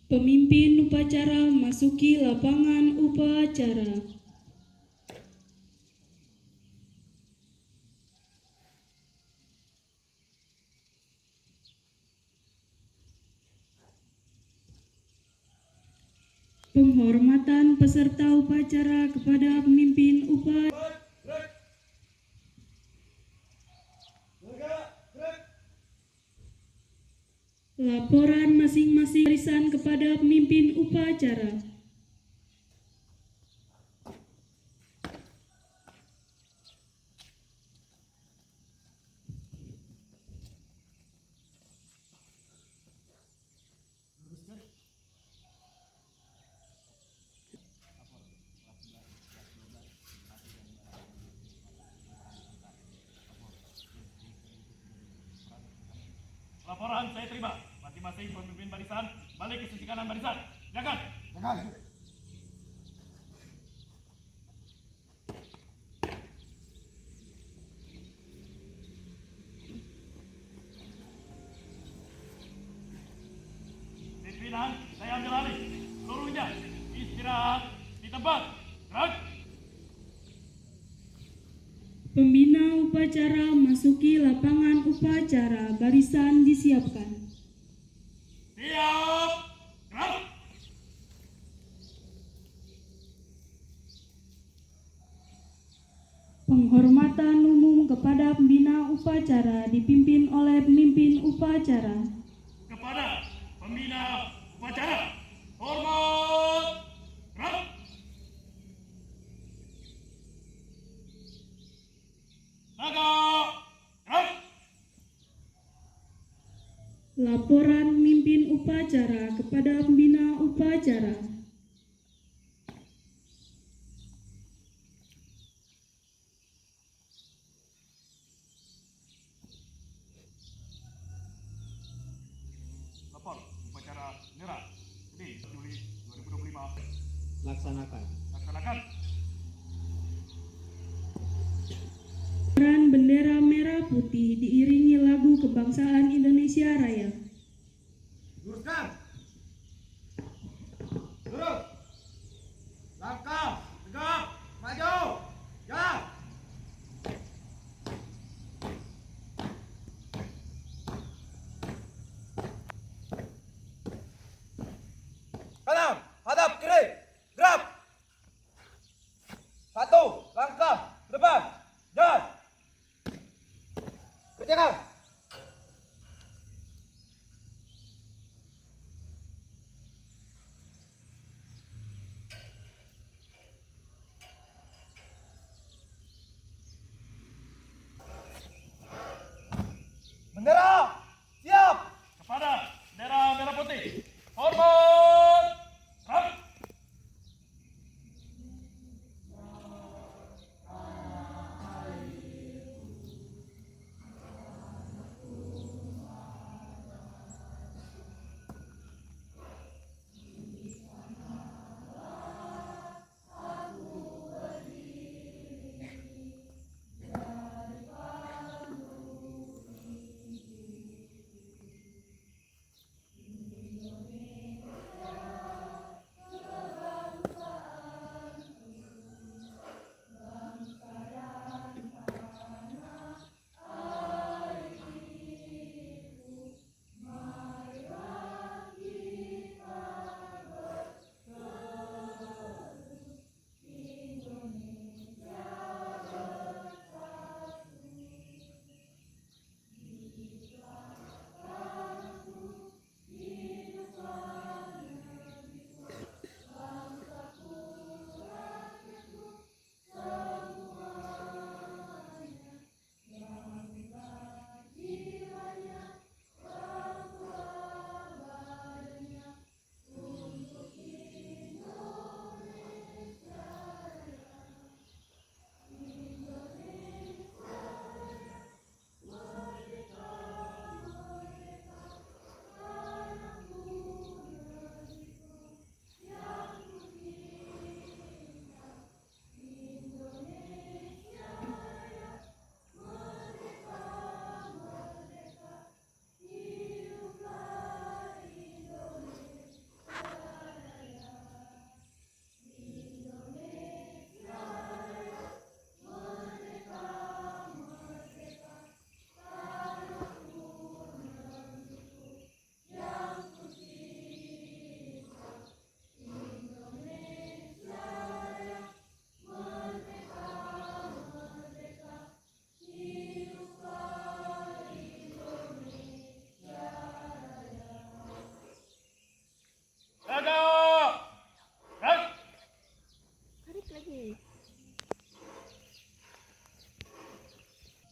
Pemimpin upacara masuki lapangan upacara. Penghormatan peserta upacara kepada pemimpin upacara. Laporan masing-masing barisan kepada pemimpin upacara. Laporan saya terima. Masing-masing pemimpin barisan balik ke sisi kanan barisan. Jangan. Pimpinan, saya ambil alih. Seluruhnya istirahat di tempat. Gerak. Pembina upacara masuki lapangan upacara, barisan disiapkan. Siap. Gerak. Penghormatan umum kepada pembina upacara dipimpin oleh pemimpin upacara. Kepada pembina upacara, hormat. Gerak. Tegak. Gerak. Laporan pemimpin upacara kepada pembina upacara. Lapor upacara bendera ini Juli 2025. Laksanakan. Laksanakan. Peran bendera merah putih diiringi lagu kebangsaan Indonesia Raya. Luruskan. Lurus. Langkah. Tegak. Maju. Jalan. Kanan. Hadap kiri. Gerak. Satu. Langkah. Ke depan. Jalan. Kerjakan. Bendera siap. Kepada bendera merah putih, hormat. Gerak.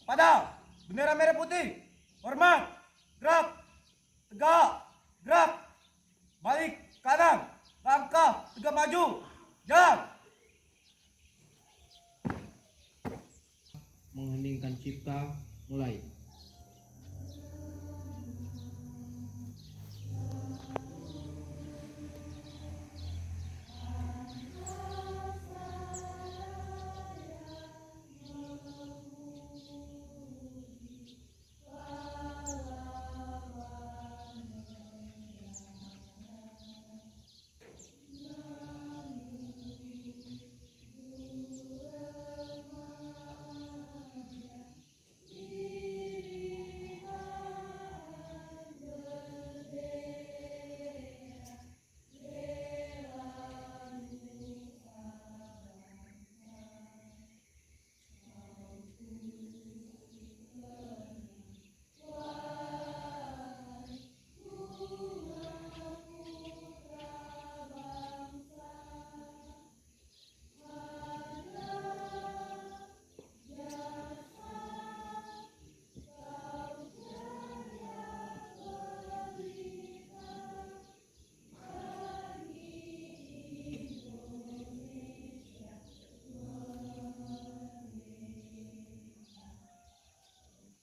pada bendera merah putih. Hormat, gerak, tegak, gerak, balik kanan, langkah, tegak maju, jalan. Mengheningkan cipta, mulai.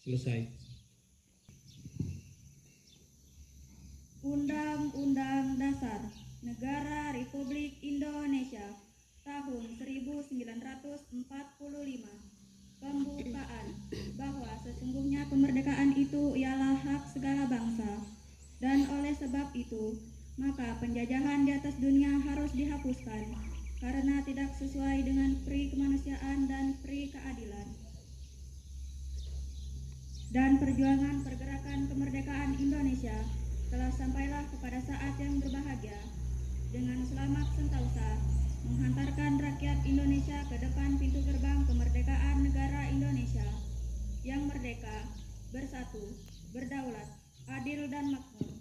Selesai. Undang-Undang Dasar Negara Republik Indonesia tahun 1945 pembukaan bahwa sesungguhnya kemerdekaan itu ialah hak segala bangsa, dan oleh sebab itu maka penjajahan di atas dunia harus dihapuskan karena tidak sesuai dengan pri kemanusiaan dan pri keadilan. Dan perjuangan pergerakan kemerdekaan Indonesia telah sampailah kepada saat yang berbahagia dengan selamat sentosa menghantarkan rakyat Indonesia ke depan pintu gerbang kemerdekaan negara Indonesia yang merdeka, bersatu, berdaulat, adil dan makmur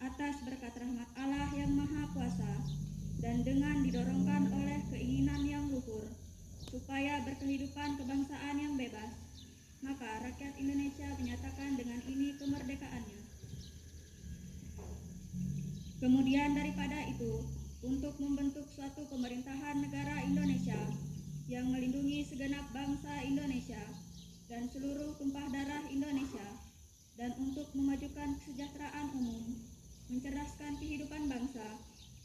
atas berkat rahmat Allah yang Maha Kuasa, dan dengan didorongkan oleh keinginan yang luhur supaya berkehidupan kebangsaan yang bebas, maka rakyat Indonesia menyatakan dengan ini kemerdekaannya. Kemudian daripada itu, untuk membentuk suatu pemerintahan negara Indonesia yang melindungi segenap bangsa Indonesia dan seluruh tumpah darah Indonesia, dan untuk memajukan kesejahteraan umum, mencerdaskan kehidupan bangsa,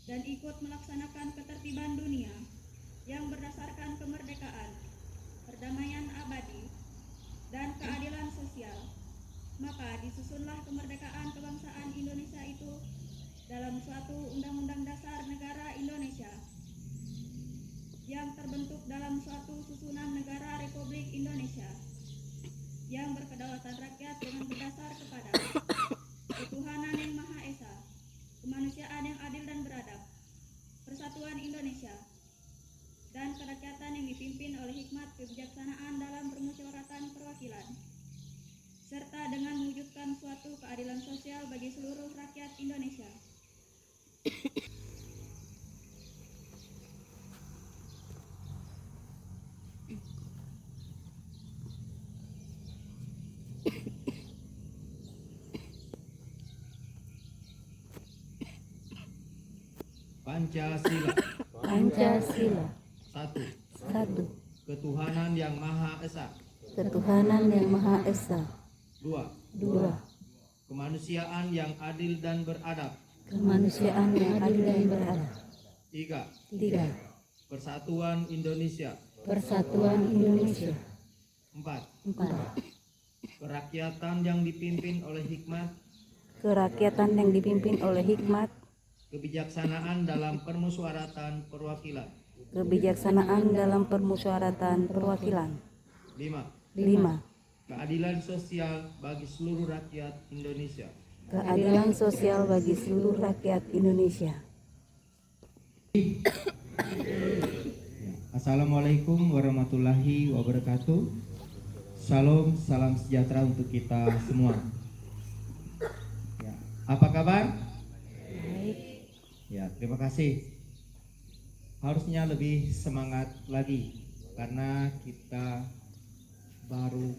dan ikut melaksanakan ketertiban dunia yang berdasarkan kemerdekaan, perdamaian abadi, dan keadilan sosial, maka disusunlah kemerdekaan kebangsaan Indonesia itu dalam suatu Undang-Undang Dasar Negara Indonesia yang terbentuk dalam suatu susunan negara Republik Indonesia yang berkedaulatan rakyat dengan berdasar kepada ketuhanan yang Maha Esa, kemanusiaan yang adil dan beradab, persatuan Indonesia, dan kerakyatan yang dipimpin oleh hikmat kebijaksanaan dalam permusyawaratan perwakilan, serta dengan mewujudkan suatu keadilan sosial bagi seluruh rakyat Indonesia. Pancasila. Pancasila. 1. 1. Ketuhanan yang Maha Esa. Ketuhanan yang Maha Esa. 2. 2. Kemanusiaan yang adil dan beradab. Kemanusiaan yang adil dan beradab. 3. 3. Persatuan Indonesia. Persatuan Indonesia. 4. 4. Kerakyatan yang dipimpin oleh hikmat, Kerakyatan yang dipimpin oleh hikmat, kebijaksanaan dalam permusyawaratan perwakilan. kebijaksanaan dalam permusyawaratan perwakilan. 5. 5. Keadilan sosial bagi seluruh rakyat Indonesia. Keadilan sosial bagi seluruh rakyat Indonesia. Assalamualaikum warahmatullahi wabarakatuh. Shalom, salam sejahtera untuk kita semua. Ya, apa kabar? Ya, terima kasih. Harusnya lebih semangat lagi karena kita baru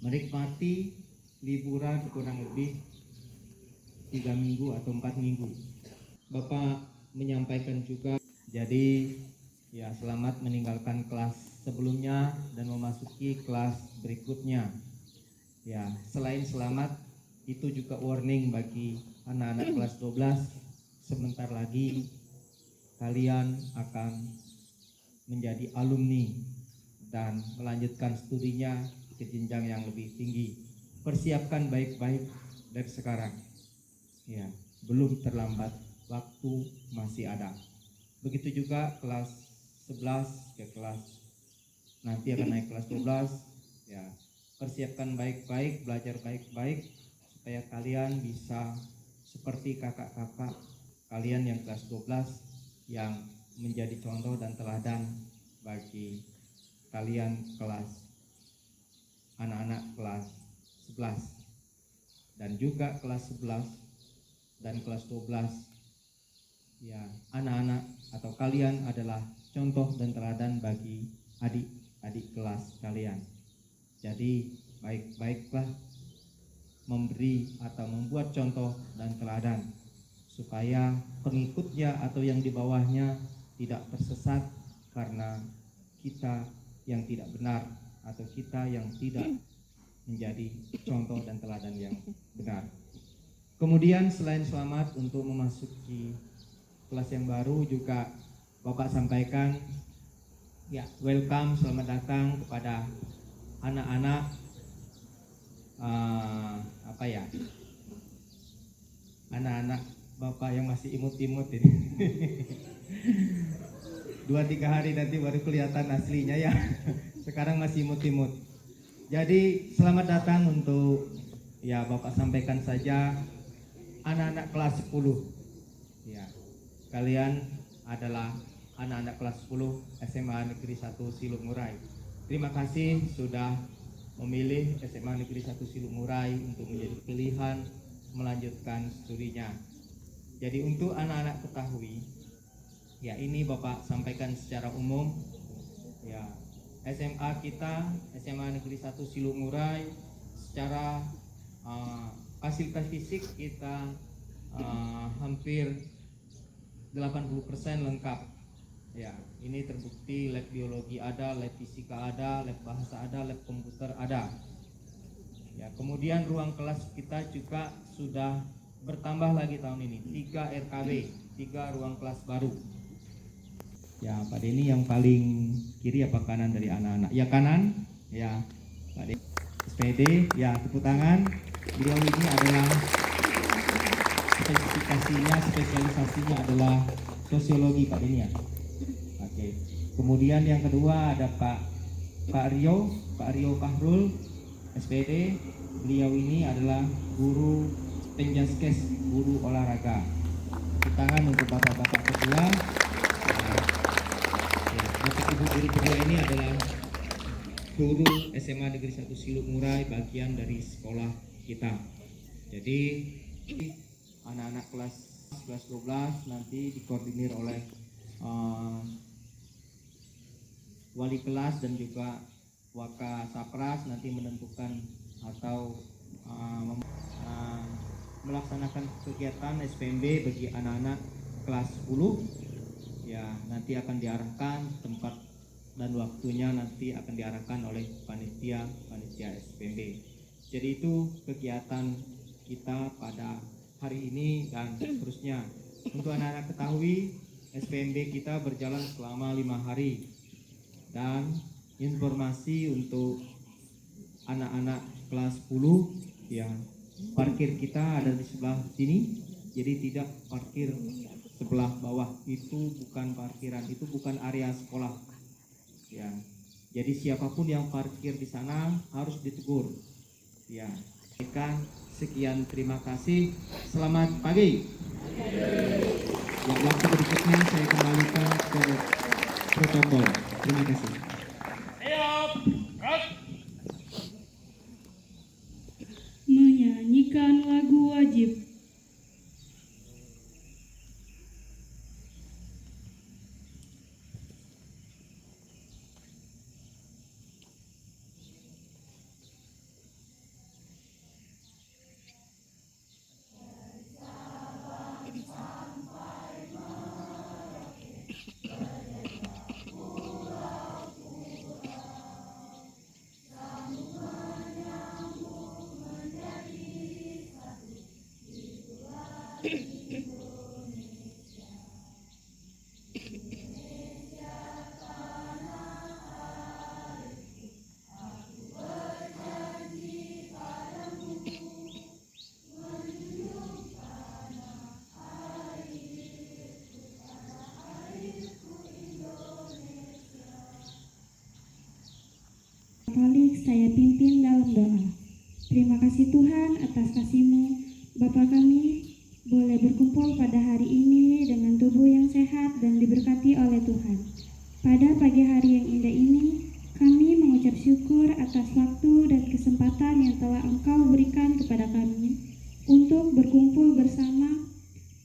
menikmati liburan kurang lebih 3 minggu atau 4 minggu. Bapak menyampaikan juga, jadi ya selamat meninggalkan kelas sebelumnya dan memasuki kelas berikutnya. Ya, selain selamat, itu juga warning bagi anak-anak kelas 12. Sebentar lagi kalian akan menjadi alumni dan melanjutkan studinya ke jenjang yang lebih tinggi. Persiapkan baik-baik dari sekarang. Ya, belum terlambat, waktu masih ada. Begitu juga kelas 11 ke kelas nanti akan naik kelas 12. Ya, persiapkan baik-baik, belajar baik-baik supaya kalian bisa seperti kakak-kakak kalian yang kelas 12 yang menjadi contoh dan teladan bagi kalian kelas anak-anak kelas 11 dan juga kelas 11 dan kelas 12. Ya, anak-anak atau kalian adalah contoh dan teladan bagi adik-adik kelas kalian. Jadi baik-baiklah memberi atau membuat contoh dan teladan supaya pengikutnya atau yang di bawahnya tidak tersesat karena kita yang tidak benar atau kita yang tidak menjadi contoh dan teladan yang benar. Kemudian selain selamat untuk memasuki kelas yang baru juga Bapak sampaikan ya, welcome, selamat datang kepada anak-anak anak-anak Bapak yang masih imut-imut ini. 2-3 hari nanti baru kelihatan aslinya ya. Sekarang masih imut-imut. Jadi selamat datang untuk ya Bapak sampaikan saja anak-anak kelas 10. Ya, kalian adalah anak-anak kelas 10 SMA Negeri 1 Silumurai. Terima kasih sudah memilih SMA Negeri 1 Silumurai untuk menjadi pilihan melanjutkan studinya. Jadi untuk anak-anak ketahui, ya ini Bapak sampaikan secara umum, ya SMA kita, SMA Negeri 1 Silumurai, secara fasilitas fisik kita hampir 80% lengkap. Ya, ini terbukti lab biologi ada, lab fisika ada, lab bahasa ada, lab komputer ada. Ya, kemudian ruang kelas kita juga sudah bertambah lagi tahun ini, 3 RKB, 3 ruang kelas baru. Ya, Pak Denny yang paling kiri apa kanan dari anak-anak? Ya kanan, ya Pak Denny. SPD, ya tepuk tangan. Beliau ini adalah spesialisasinya adalah sosiologi Pak Denny ya. Oke. Kemudian yang kedua ada Pak Rio Kahrul, SPD. Beliau ini adalah guru penjaskes, guru olahraga. Tepuk tangan untuk bapak-bapak kedua. Untuk ibu guru kedua ini adalah guru SMA Negeri 1 Silumurai, bagian dari sekolah kita. Jadi anak-anak kelas 12 nanti dikoordinir oleh wali kelas dan juga Wakasapras nanti menentukan atau melaksanakan kegiatan SPMB bagi anak-anak kelas 10. Ya, nanti akan diarahkan tempat dan waktunya nanti akan diarahkan oleh panitia SPMB. Jadi itu kegiatan kita pada hari ini dan seterusnya. Untuk anak-anak ketahui, SPMB kita berjalan selama 5 hari. Dan informasi untuk anak-anak kelas 10, ya parkir kita ada di sebelah sini. Jadi tidak parkir sebelah bawah, itu bukan parkiran, itu bukan area sekolah. Ya, jadi siapapun yang parkir di sana harus ditegur. Ya, sekian, terima kasih. Selamat pagi. Yang waktu berikutnya saya kembalikan ke protokol. Terima kasih. Siap, gerak. Menyanyikan lagu wajib. saya pimpin dalam doa. Terima kasih Tuhan atas kasih-Mu. Bapa kami boleh berkumpul pada hari ini dengan tubuh yang sehat dan diberkati oleh Tuhan. Pada pagi hari yang indah ini, kami mengucap syukur atas waktu dan kesempatan yang telah Engkau berikan kepada kami untuk berkumpul bersama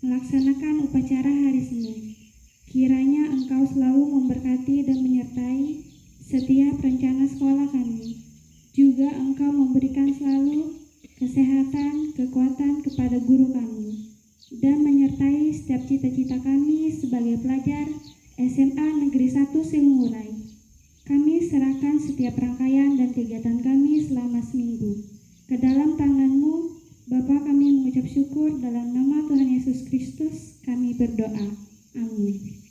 melaksanakan upacara hari Senin. Kiranya Engkau selalu memberkati dan menyertai setiap rencana sekolah kami. Juga Engkau memberikan selalu kesehatan, kekuatan kepada guru kami, dan menyertai setiap cita-cita kami sebagai pelajar SMA Negeri 1 Silungurai. Kami serahkan setiap rangkaian dan kegiatan kami selama seminggu ke dalam tangan-Mu. Bapa, kami mengucap syukur dalam nama Tuhan Yesus Kristus kami berdoa. Amin.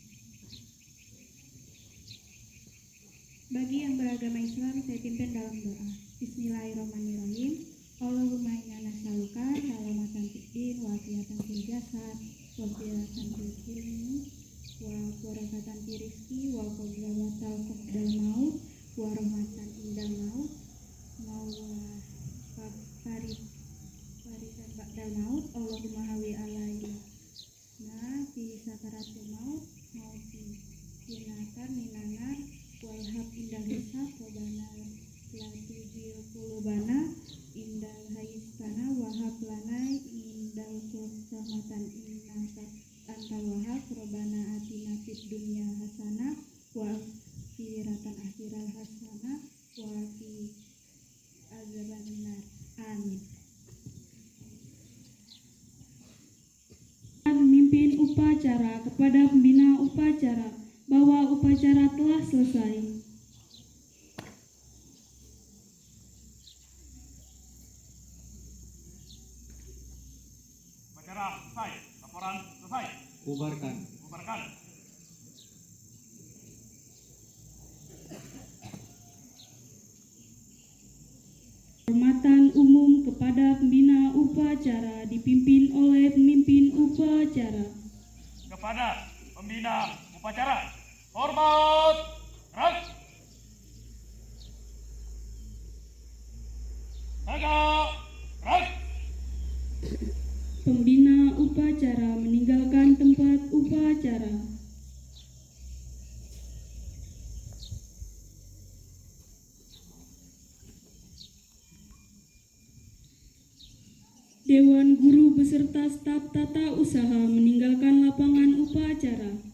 Bagi yang beragama Islam, saya pimpin dalam doa. Bismillahirrahmanirrahim. Allahumma inna nas'aluka salamatan fid din wa afiyatan fil jasad wa firatan fil ilmi wa barakatan fil rizqi wa qabdal maut wa rahmatan indal maut wa faridan ba'dal maut. Allahumma hawi alaina fi sakaratil maut mauti dinatar minanar walhab indal hisab wabana latujil kulubana indal haistana wahab lanai indal kursamatan innaka antal wahab robana atina fid dunya hasanah wa akhiratan akhiral hasanah wa fi azabannar. Amin. Memimpin upacara kepada pembina upacara bahwa upacara telah selesai. Upacara selesai. Laporan selesai. Bubarkan. Bubarkan. Hormatan umum kepada pembina upacara dipimpin oleh pemimpin upacara. Kepada pembina upacara, hormat, gerak, tegak, gerak. Pembina upacara meninggalkan tempat upacara. Dewan Guru beserta staf tata usaha meninggalkan lapangan upacara.